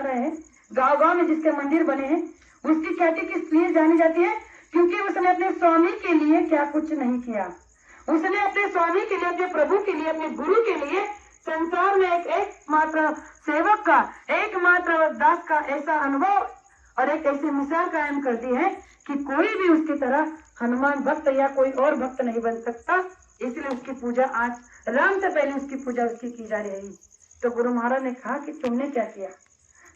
रहे हैं, गांव गांव में जिसके मंदिर बने हैं, उसकी ख्याति किस लिए जानी जाती है? क्योंकि उसने अपने स्वामी के लिए क्या कुछ नहीं किया। उसने अपने स्वामी के लिए, अपने प्रभु के लिए, अपने गुरु के लिए संसार में एकमात्र सेवक का, एकमात्र दास का ऐसा अनुभव और एक ऐसी मिसाल कायम कर दी है कि कोई भी उसकी तरह हनुमान भक्त या कोई और भक्त नहीं बन सकता। इसलिए उसकी पूजा आज राम से पहले उसकी पूजा उसकी की जा रही है। तो गुरु महाराज ने कहा कि तुमने क्या किया?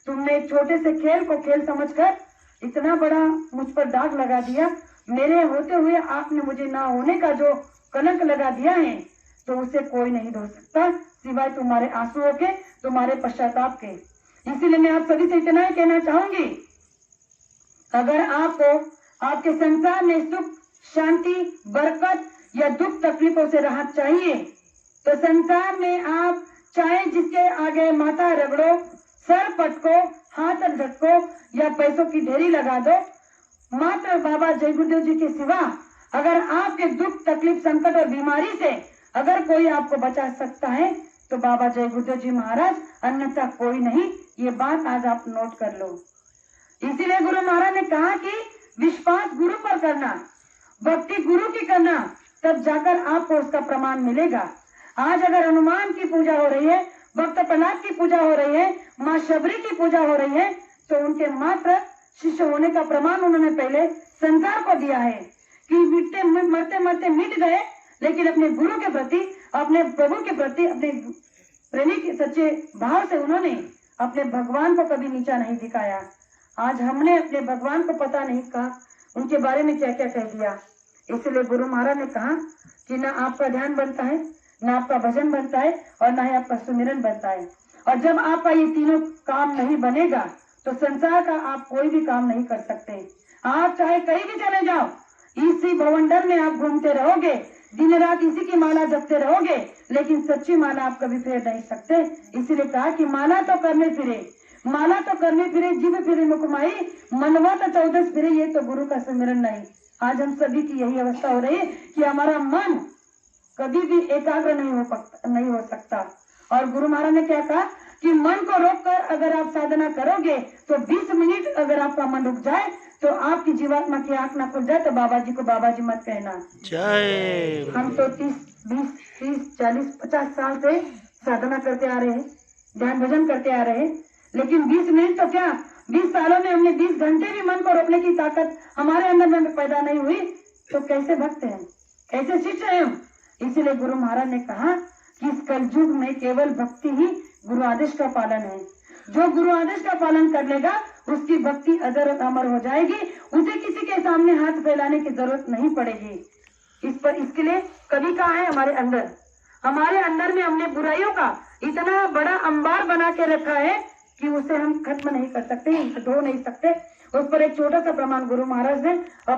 तुमने एक छोटे से खेल को खेल समझकर इतना बड़ा मुझ पर दाग लगा दिया। मेरे होते हुए आपने मुझे ना होने का जो कलंक लगा दिया है, तो उसे कोई नहीं धो सकता सिवाय तुम्हारे आंसुओं के, तुम्हारे पश्चाताप के। इसीलिए मैं आप सभी से इतना ही कहना चाहूंगी, अगर आपको आपके संसार में सुख, शांति, बरकत या दुख तकलीफों से राहत चाहिए, तो संसार में आप चाहे जिसके आगे माथा रगड़ो, सर पटको, हाथ झटको या पैसों की ढेरी लगा दो, मात्र बाबा जय गुरुदेव जी के सिवा अगर आपके दुख, तकलीफ, संकट और बीमारी से अगर कोई आपको बचा सकता है तो बाबा जय गुरुदेव जी महाराज, अन्यथा कोई नहीं। ये बात आज आप नोट कर लो। इसीलिए गुरु महाराज ने कहा कि विश्वास गुरु पर करना, भक्ति गुरु की करना, तब जाकर आपको उसका प्रमाण मिलेगा। आज अगर हनुमान की पूजा हो रही है, भक्त प्रहलाद की पूजा हो रही है, माँ शबरी की पूजा हो रही है, तो उनके मात्र शिष्य होने का प्रमाण उन्होंने पहले संसार को दिया है कि मरते मरते मिट गए, लेकिन अपने गुरु के प्रति, अपने प्रभु के प्रति, अपने प्रेमी के सच्चे भाव से उन्होंने अपने भगवान को कभी नीचा नहीं दिखाया। आज हमने अपने भगवान को पता नहीं कहा, उनके बारे में क्या क्या कह दिया। इसलिए गुरु महाराज ने कहा कि ना आपका ध्यान बनता है, ना आपका भजन बनता है और ना ही आपका सुमिरन बनता है। और जब आपका ये तीनों काम नहीं बनेगा तो संसार का आप कोई भी काम नहीं कर सकते। आप चाहे कहीं भी चले जाओ, इसी भवंडर में आप घूमते रहोगे, दिन रात इसी की माला जपते रहोगे, लेकिन सच्ची माला आप कभी फेर नहीं सकते। इसीलिए कहा कि माला तो करने फिरे, माला तो करने फिरे, जीव फिरे मुखमाई, मनवा तो 14 फिरे, ये तो गुरु का सुमिरन नहीं। आज हम सभी की यही अवस्था हो रही है कि हमारा मन कभी भी एकाग्र नहीं हो सकता। और गुरु महाराज ने क्या कहा कि मन को रोककर अगर आप साधना करोगे तो 20 मिनट अगर आपका मन रुक जाए तो आपकी जीवात्मा की आंख ना खुल जाए तो बाबा जी को बाबा जी मत कहना। जय। हम तो 30, 40, 50 साल से साधना करते आ रहे हैं, ध्यान भजन करते आ रहे हैं, लेकिन 20 मिनट तो क्या, 20 सालों में हमने 20 घंटे भी मन को रोकने की ताकत हमारे अंदर में पैदा नहीं हुई, तो कैसे भक्त हैं, कैसे शिष्य हैं हम। इसीलिए गुरु महाराज ने कहा कि इस कलयुग में केवल भक्ति ही गुरु आदेश का पालन है। जो गुरु आदेश का पालन कर लेगा उसकी भक्ति अजर अमर हो जाएगी, उसे किसी के सामने हाथ फैलाने की जरूरत नहीं पड़ेगी। इसके लिए कभी कहा है हमारे अंदर में हमने बुराइयों का इतना बड़ा अंबार बना के रखा है कि उसे हम खत्म नहीं कर सकते, धो नहीं सकते। उस पर एक छोटा सा प्रमाण गुरु महाराज ने